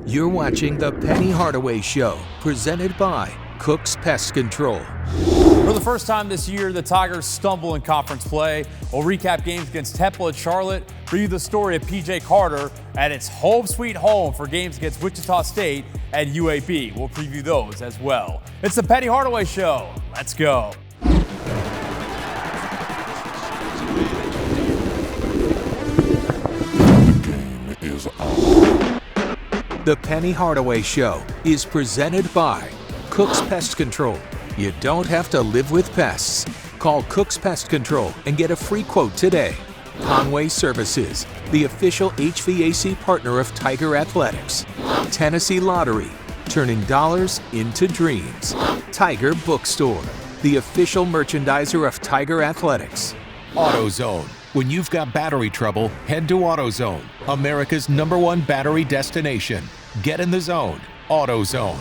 You're watching The Penny Hardaway Show, presented by Cook's Pest Control. For the first time this year, the Tigers stumble in conference play. We'll recap games against Temple and Charlotte, preview the story of PJ Carter and its home sweet home for games against Wichita State and UAB. We'll preview those as well. It's The Penny Hardaway Show. Let's go. The Penny Hardaway Show is presented by Cook's Pest Control. You don't have to live with pests. Call Cook's Pest Control and get a free quote today. Conway Services, the official HVAC partner of Tiger Athletics. Tennessee Lottery, turning dollars into dreams. Tiger Bookstore, the official merchandiser of Tiger Athletics. AutoZone. When you've got battery trouble, head to AutoZone, America's #1 battery destination. Get in the zone. AutoZone.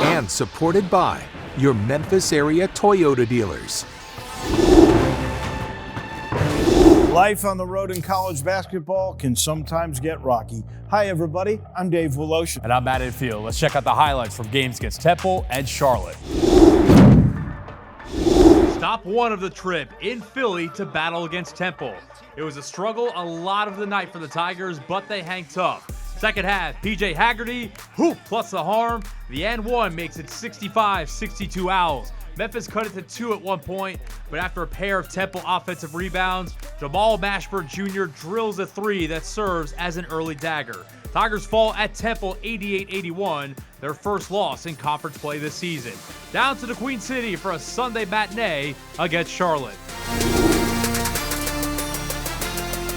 And supported by your Memphis area Toyota dealers. Life on the road in college basketball can sometimes get rocky. Hi, everybody. I'm Dave Woloshin. And I'm Matt Infield. Let's check out the highlights from games against Temple and Charlotte. Stop one of the trip in Philly to battle against Temple. It was a struggle a lot of the night for the Tigers, but they hang tough. Second half, PJ Haggerty, hoop plus the harm. The and one makes it 65-62 Owls. Memphis cut it to 2 at one point, but after a pair of Temple offensive rebounds, Jamal Mashburn Jr. drills a three that serves as an early dagger. Tigers fall at Temple 88-81, their first loss in conference play this season. Down to the Queen City for a Sunday matinee against Charlotte.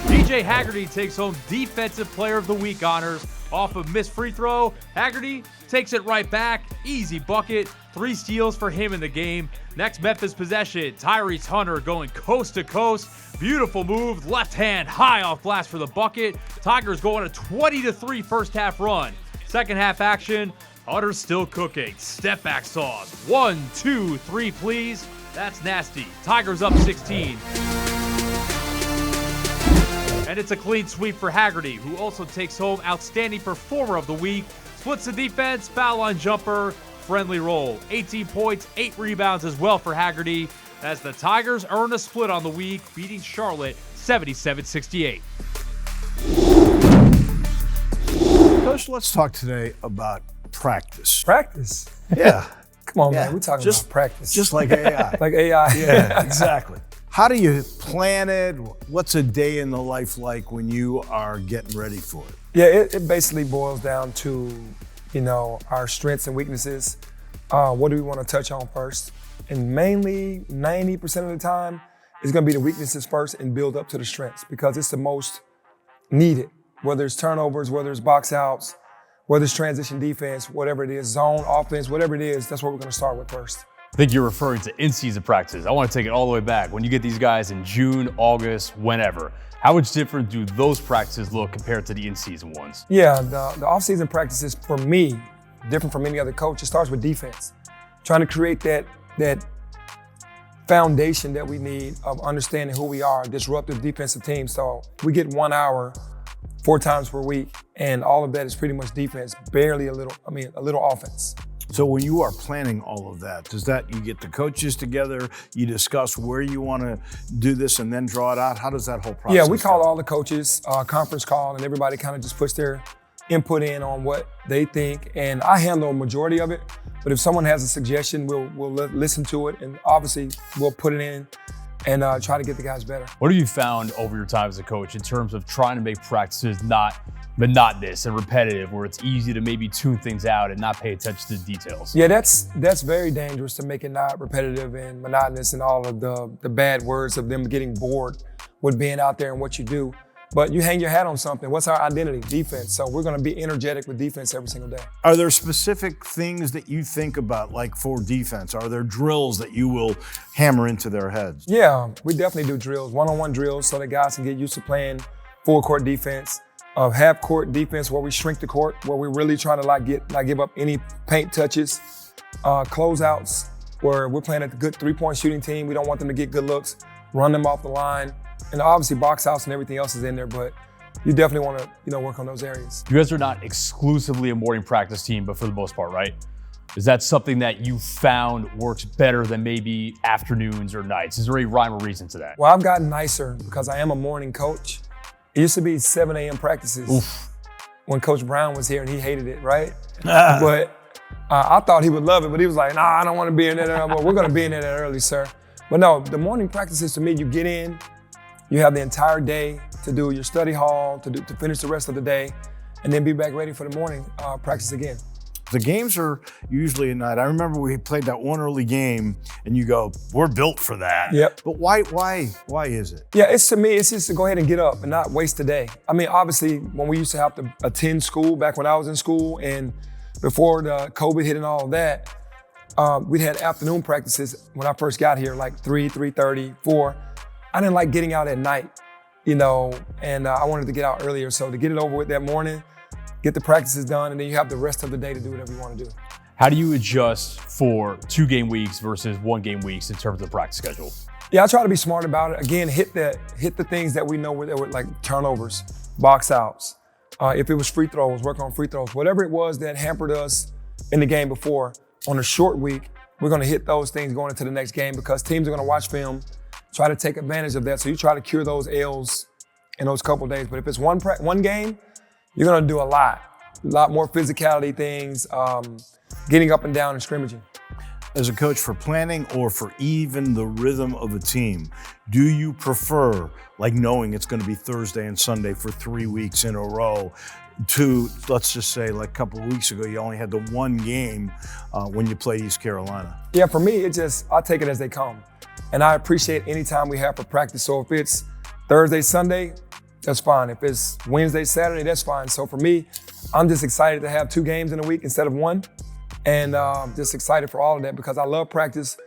PJ Haggerty takes home Defensive Player of the Week honors off a missed free throw. Haggerty takes it right back. Easy bucket. 3 steals for him in the game. Next Memphis possession, Tyrese Hunter going coast to coast. Beautiful move, left hand high off glass for the bucket. Tigers go on a 20-3 first half run. Second half action, Hunter's still cooking. Step back sauce. 1, 2, 3, please. That's nasty. Tigers up 16. And it's a clean sweep for Haggerty, who also takes home Outstanding Performer of the Week. Splits the defense, foul line jumper, friendly roll. 18 points, 8 rebounds as well for Haggerty, as the Tigers earn a split on the week, beating Charlotte 77-68. Coach, let's talk today about practice. Practice? Yeah. Come on, man. We're talking about practice. Just like AI. Like AI. Yeah, exactly. How do you plan it? What's a day in the life like when you are getting ready for it? Yeah, it basically boils down to, our strengths and weaknesses. What do we want to touch on first? And mainly 90% of the time, it's going to be the weaknesses first and build up to the strengths because it's the most needed, whether it's turnovers, whether it's box outs, whether it's transition defense, whatever it is, zone offense, whatever it is, that's what we're going to start with first. I think you're referring to in-season practices. I want to take it all the way back. When you get these guys in June, August, whenever, how much different do those practices look compared to the in-season ones? Yeah, the off-season practices, for me, different from any other coach, it starts with defense. Trying to create that foundation that we need of understanding who we are, a disruptive defensive team. So we get 1 hour 4 times per week, and all of that is pretty much defense, barely a little offense. So when you are planning all of that, you get the coaches together, you discuss where you want to do this and then draw it out? How does that whole process Yeah, we call go? all the coaches, conference call, and everybody kind of just puts their input in on what they think. And I handle a majority of it, but if someone has a suggestion, we'll listen to it, and obviously we'll put it in and try to get the guys better. What have you found over your time as a coach in terms of trying to make practices not monotonous and repetitive, where it's easy to maybe tune things out and not pay attention to the details? Yeah, that's very dangerous to make it not repetitive and monotonous and all of the bad words of them getting bored with being out there and what you do. But you hang your hat on something. What's our identity? Defense. So we're going to be energetic with defense every single day. Are there specific things that you think about, like for defense? Are there drills that you will hammer into their heads? Yeah, we definitely do drills, one-on-one drills, so that guys can get used to playing full court defense. Half court defense where we shrink the court, where we're really trying to not give up any paint touches. Closeouts where we're playing a good 3-point shooting team. We don't want them to get good looks, run them off the line. And obviously box outs and everything else is in there, but you definitely want to, work on those areas. You guys are not exclusively a morning practice team, but for the most part, right? Is that something that you found works better than maybe afternoons or nights? Is there any rhyme or reason to that? Well, I've gotten nicer because I am a morning coach. It used to be 7 a.m. practices. Oof. When Coach Brown was here and he hated it, right? But I thought he would love it, but he was like, nah, I don't want to be in there. Well, we're going to be in there that early, sir. But no, the morning practices to me, you get in, you have the entire day to do your study hall, to finish the rest of the day, and then be back ready for the morning practice again. The games are usually at night. I remember we played that one early game, and you go, "We're built for that." Yep. But why is it? Yeah, to me, it's just to go ahead and get up and not waste the day. I mean, obviously, when we used to have to attend school back when I was in school, and before the COVID hit and all of that, we'd had afternoon practices when I first got here, like 3:30, 4. I didn't like getting out at night, and I wanted to get out earlier. So to get it over with that morning, get the practices done, and then you have the rest of the day to do whatever you want to do. How do you adjust for 2-game weeks versus 1-game weeks in terms of the practice schedule? Yeah, I try to be smart about it. Again, hit the things that we know were like turnovers, box outs. If it was free throws, work on free throws. Whatever it was that hampered us in the game before, on a short week, we're going to hit those things going into the next game because teams are going to watch film, try to take advantage of that. So you try to cure those L's in those couple days. But if it's one game, you're going to do a lot more physicality things, getting up and down and scrimmaging. As a coach, for planning or for even the rhythm of a team, do you prefer like knowing it's going to be Thursday and Sunday for 3 weeks in a row to, let's just say, like a couple of weeks ago, you only had the one game when you played East Carolina? Yeah, for me, I take it as they come. And I appreciate any time we have for practice. So if it's Thursday, Sunday, that's fine. If it's Wednesday, Saturday, that's fine. So for me, I'm just excited to have 2 games in a week instead of 1. And just excited for all of that because I love practice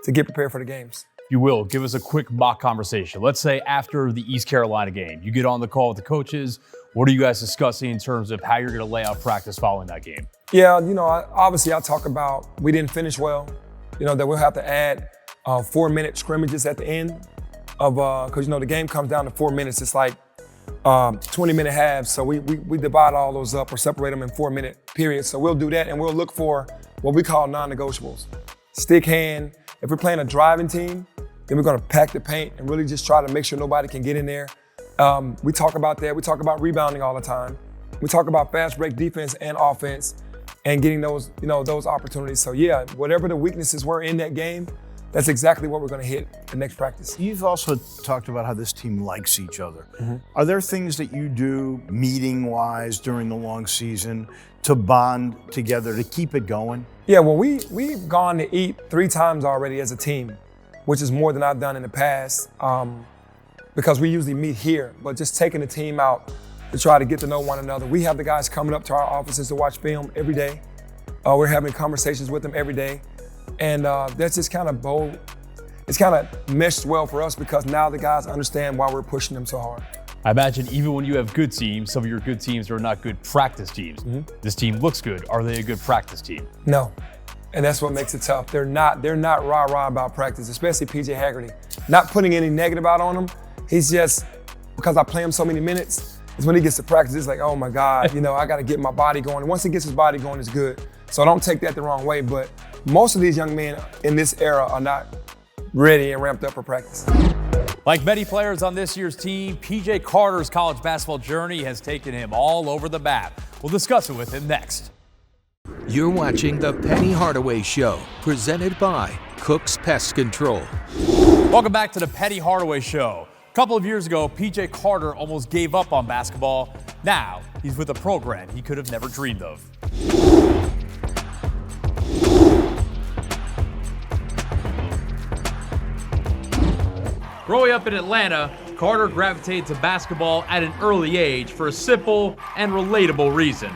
to get prepared for the games. If you will, give us a quick mock conversation. Let's say after the East Carolina game, you get on the call with the coaches. What are you guys discussing in terms of how you're going to lay out practice following that game? Yeah, obviously I talk about we didn't finish well, that we'll have to add 4-minute scrimmages at the end of, because the game comes down to 4 minutes. It's like 20-minute halves. So we divide all those up or separate them in 4-minute periods. So we'll do that and we'll look for what we call non-negotiables. Stick hand. If we're playing a driving team, then we're going to pack the paint and really just try to make sure nobody can get in there. We talk about that. We talk about rebounding all the time. We talk about fast break defense and offense and getting those opportunities. So yeah, whatever the weaknesses were in that game, that's exactly what we're going to hit the next practice. You've also talked about how this team likes each other. Mm-hmm. Are there things that you do meeting-wise during the long season to bond together, to keep it going? Yeah, well, we've gone to eat 3 times already as a team, which is more than I've done in the past because we usually meet here. But just taking the team out to try to get to know one another. We have the guys coming up to our offices to watch film every day. We're having conversations with them every day. And that's just kind of bold. It's kind of meshed well for us because now the guys understand why we're pushing them so hard. I imagine even when you have good teams, some of your good teams are not good practice teams. Mm-hmm. This team looks good. Are they a good practice team? No. And that's what makes it tough. They're not rah-rah about practice, especially PJ Haggerty. Not putting any negative out on him. He's just, because I play him so many minutes, is when he gets to practice, it's like, oh my God, I got to get my body going. And once he gets his body going, it's good. So don't take that the wrong way, but most of these young men in this era are not ready and ramped up for practice. Like many players on this year's team, PJ Carter's college basketball journey has taken him all over the map. We'll discuss it with him next. You're watching The Penny Hardaway Show, presented by Cook's Pest Control. Welcome back to The Penny Hardaway Show. A couple of years ago, PJ Carter almost gave up on basketball. Now, he's with a program he could have never dreamed of. Growing up in Atlanta, Carter gravitated to basketball at an early age for a simple and relatable reason.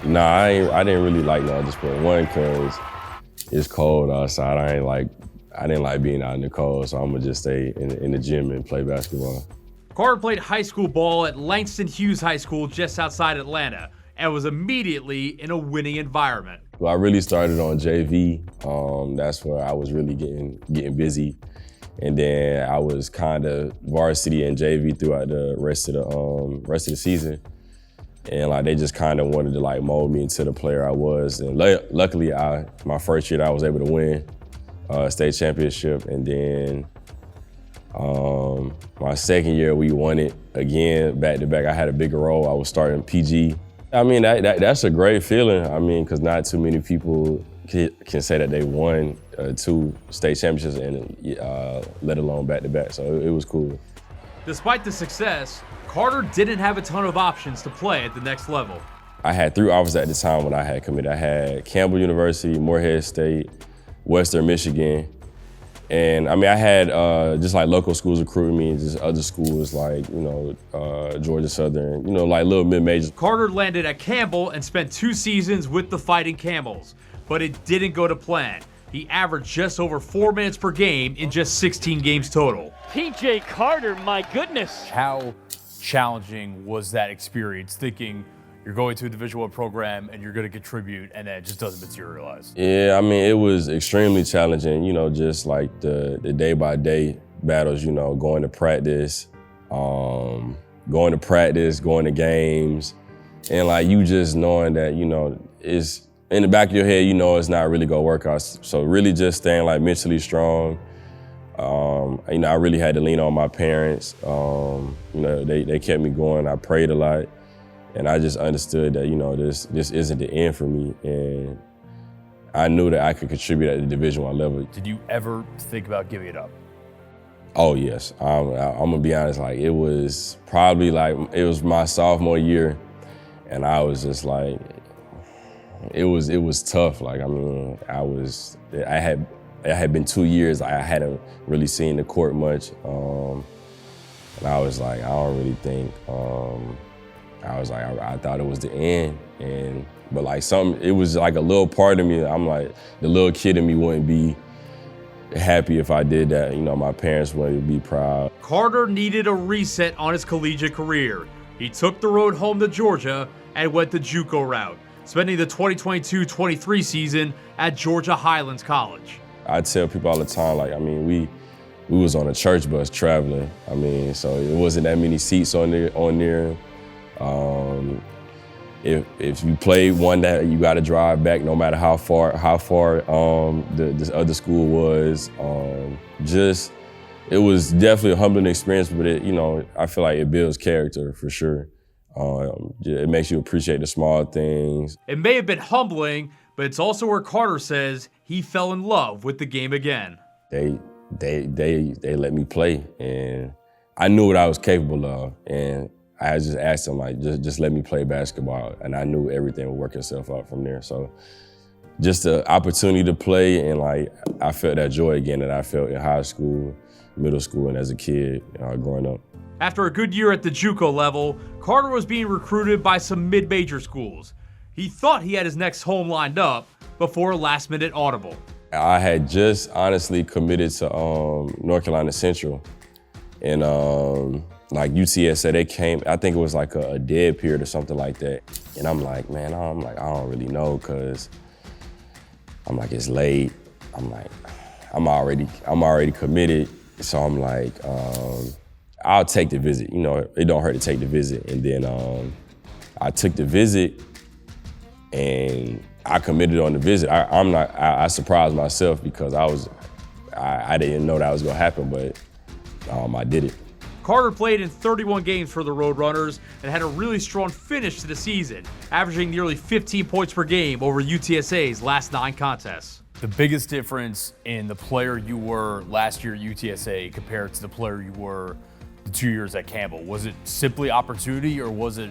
Nah, I didn't really like no other sport. One, because it's cold outside. I didn't like being out in the cold, so I'm gonna just stay in the gym and play basketball. Carter played high school ball at Langston Hughes High School just outside Atlanta and was immediately in a winning environment. Well, I really started on JV. That's where I was really getting busy. And then I was kind of varsity and JV throughout the rest of the season. And like they just kind of wanted to like mold me into the player I was. And luckily, my first year I was able to win state championship. And then my second year we won it again, back to back. I had a bigger role. I was starting PG. I mean, that's a great feeling. I mean, because not too many people can say that they won 2 state championships and let alone back to back. So it was cool. Despite the success, Carter didn't have a ton of options to play at the next level. I had 3 offers at the time when I had committed. I had Campbell University, Morehead State, Western Michigan. And I mean, I had just like local schools recruiting me, just other schools like, Georgia Southern, like little mid-majors. Carter landed at Campbell and spent 2 seasons with the Fighting Camels, but it didn't go to plan. He averaged just over 4 minutes per game in just 16 games total. PJ Carter, my goodness. How challenging was that experience, thinking you're going to a Division I program and you're going to contribute, and then it just doesn't materialize? Yeah, I mean, it was extremely challenging, just like the day-by-day battles, going to practice, going to games, and like you just knowing that, it's in the back of your head, it's not really gonna work out. So really just staying like mentally strong. I really had to lean on my parents. They kept me going. I prayed a lot. And I just understood that, this isn't the end for me. And I knew that I could contribute at the Division I level. Did you ever think about giving it up? Oh, yes. I'm gonna be honest, like it was probably like, it was my sophomore year. And I was just like, it was tough. Like, I mean, I had been 2 years, I hadn't really seen the court much. And I was like, I don't really think, I thought it was the end. But like it was like a little part of me, I'm like, the little kid in me wouldn't be happy if I did that. My parents wouldn't be proud. Carter needed a reset on his collegiate career. He took the road home to Georgia and went the JUCO route, spending the 2022-23 season at Georgia Highlands College. I tell people all the time, like, I mean, we was on a church bus traveling. I mean, so it wasn't that many seats on there. If you played one that you got to drive back, no matter how far this other school was. It was definitely a humbling experience, but I feel like it builds character for sure. It makes you appreciate the small things. It may have been humbling, but it's also where Carter says he fell in love with the game again. They let me play, and I knew what I was capable of, and I just asked them, like, just let me play basketball, and I knew everything would work itself out from there. So just the opportunity to play, and like I felt that joy again that I felt in high school, middle school, and as a kid growing up. After a good year at the JUCO level, Carter was being recruited by some mid-major schools. He thought he had his next home lined up before a last-minute audible. I had just honestly committed to North Carolina Central, and like UTSA, they came, I think it was like a dead period or something like that. And I'm like, man, I don't really know, cause I'm like, it's late. I'm like, I'm already committed. So I'm like, I'll take the visit. It don't hurt to take the visit. And then I took the visit and I committed on the visit. I surprised myself because I didn't know that was gonna happen, but I did it. Carter played in 31 games for the Roadrunners and had a really strong finish to the season, averaging nearly 15 points per game over UTSA's last 9 contests. The biggest difference in the player you were last year at UTSA compared to the player you were the 2 years at Campbell, was it simply opportunity or was it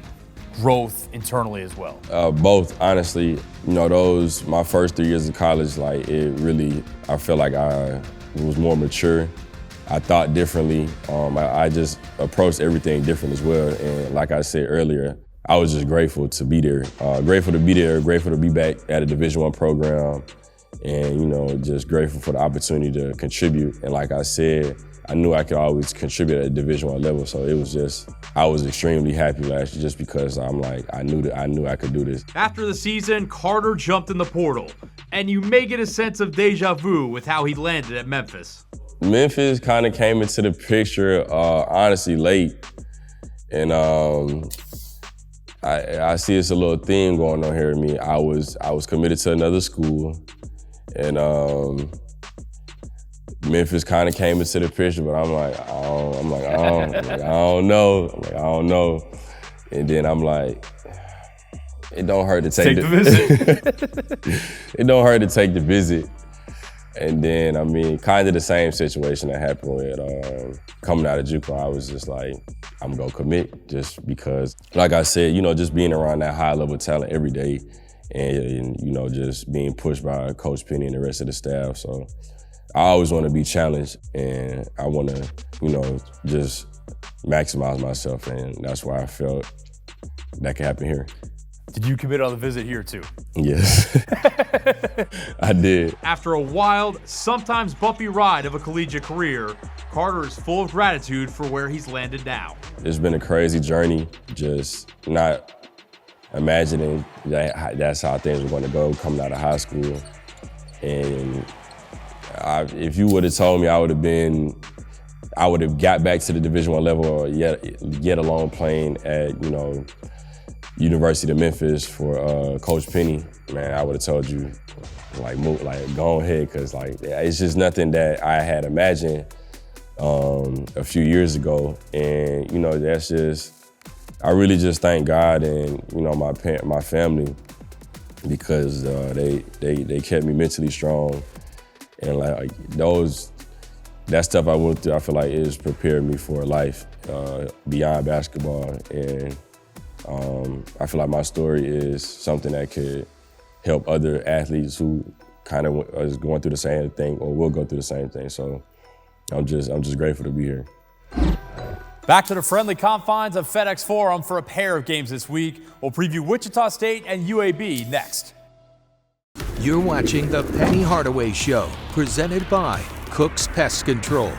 growth internally as well? Both, honestly. My first 3 years of college, like I feel like I was more mature. I thought differently. I just approached everything different as well. And like I said earlier, I was just grateful to be there. Grateful to be back at a Division I program, and just grateful for the opportunity to contribute. And like I said, I knew I could always contribute at a Division I level. So I was extremely happy last year just because I'm like, I knew I could do this. After the season, Carter jumped in the portal, and you may get a sense of deja vu with how he landed at Memphis. Memphis kind of came into the picture, honestly, late. And I see it's a little theme going on here with me. I was committed to another school, and Memphis kind of came into the picture, but I don't know. And then I'm like, it don't hurt to take the visit. It don't hurt to take the visit. And then, I mean, kind of the same situation that happened with coming out of JUCO. I was just like, I'm gonna commit just because, like I said, just being around that high level talent every day and just being pushed by Coach Penny and the rest of the staff. So I always want to be challenged, and I want to, just maximize myself, and that's why I felt that could happen here. Did you commit on the visit here too? Yes, I did. After a wild, sometimes bumpy ride of a collegiate career, Carter is full of gratitude for where he's landed now. It's been a crazy journey, just not imagining that that's how things were going to go coming out of high school. And if you would have told me I would have got back to the Division I level, or yet alone playing at, University of Memphis for Coach Penny, man, I would have told you, go ahead, because it's just nothing that I had imagined a few years ago. And that's just, I really just thank God and my family, because they kept me mentally strong, and that stuff I went through, I feel like it has prepared me for life beyond basketball. And I feel like my story is something that could help other athletes who kind of is going through the same thing or will go through the same thing. So I'm just grateful to be here. Back to the friendly confines of FedEx Forum for a pair of games this week. We'll preview Wichita State and UAB next. You're watching The Penny Hardaway Show, presented by Cook's Pest Control.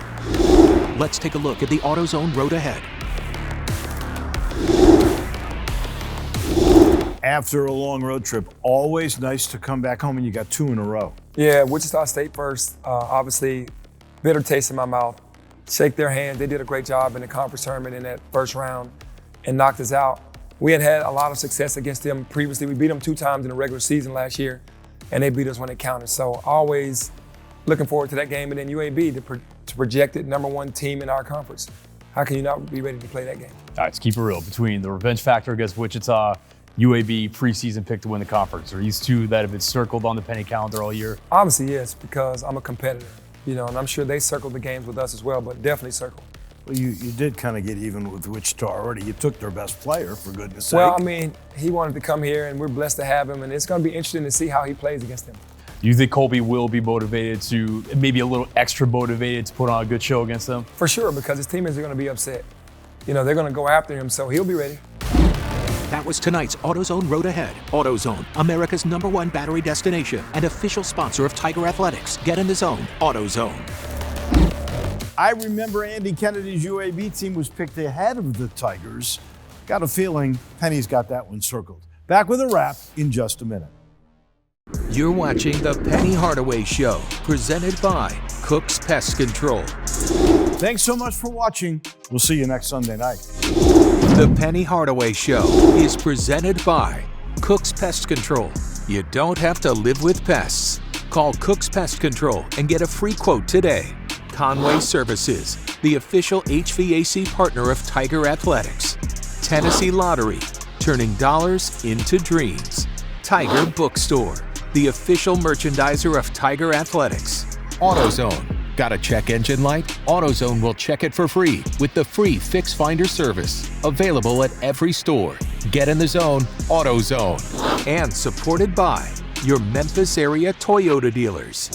Let's take a look at the AutoZone road ahead. After a long road trip, always nice to come back home, and you got 2 in a row. Yeah, Wichita State first. Obviously, bitter taste in my mouth. Shake their hand. They did a great job in the conference tournament in that first round and knocked us out. We had a lot of success against them previously. We beat them 2 times in the regular season last year, and they beat us when it counted. So always looking forward to that game. And then UAB, to projected #1 team in our conference. How can you not be ready to play that game? All right, let's keep it real. Between the revenge factor against Wichita, UAB preseason pick to win the conference, are these 2 that have been circled on the Penny calendar all year? Obviously, yes, because I'm a competitor, and I'm sure they circled the games with us as well, but definitely circled. Well, you did kind of get even with Wichita already. You took their best player, for goodness sake. Well, I mean, he wanted to come here, and we're blessed to have him, and it's going to be interesting to see how he plays against them. Do you think Colby will be motivated to, maybe a little extra motivated to put on a good show against them? For sure, because his teammates are going to be upset. They're going to go after him, so he'll be ready. That was tonight's AutoZone Road Ahead. AutoZone, America's #1 battery destination and official sponsor of Tiger Athletics. Get in the zone, AutoZone. I remember Andy Kennedy's UAB team was picked ahead of the Tigers. Got a feeling Penny's got that one circled. Back with a wrap in just a minute. You're watching The Penny Hardaway Show, presented by Cook's Pest Control. Thanks so much for watching. We'll see you next Sunday night. The Penny Hardaway Show is presented by Cook's Pest Control. You don't have to live with pests. Call Cook's Pest Control and get a free quote today. Conway Services, the official HVAC partner of Tiger Athletics. Tennessee Lottery, turning dollars into dreams. Tiger Bookstore, the official merchandiser of Tiger Athletics. AutoZone. Got a check engine light? AutoZone will check it for free with the free Fix Finder service. Available at every store. Get in the zone, AutoZone. And supported by your Memphis area Toyota dealers.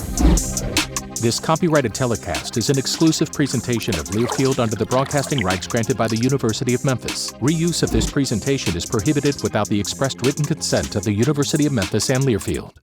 This copyrighted telecast is an exclusive presentation of Learfield under the broadcasting rights granted by the University of Memphis. Reuse of this presentation is prohibited without the expressed written consent of the University of Memphis and Learfield.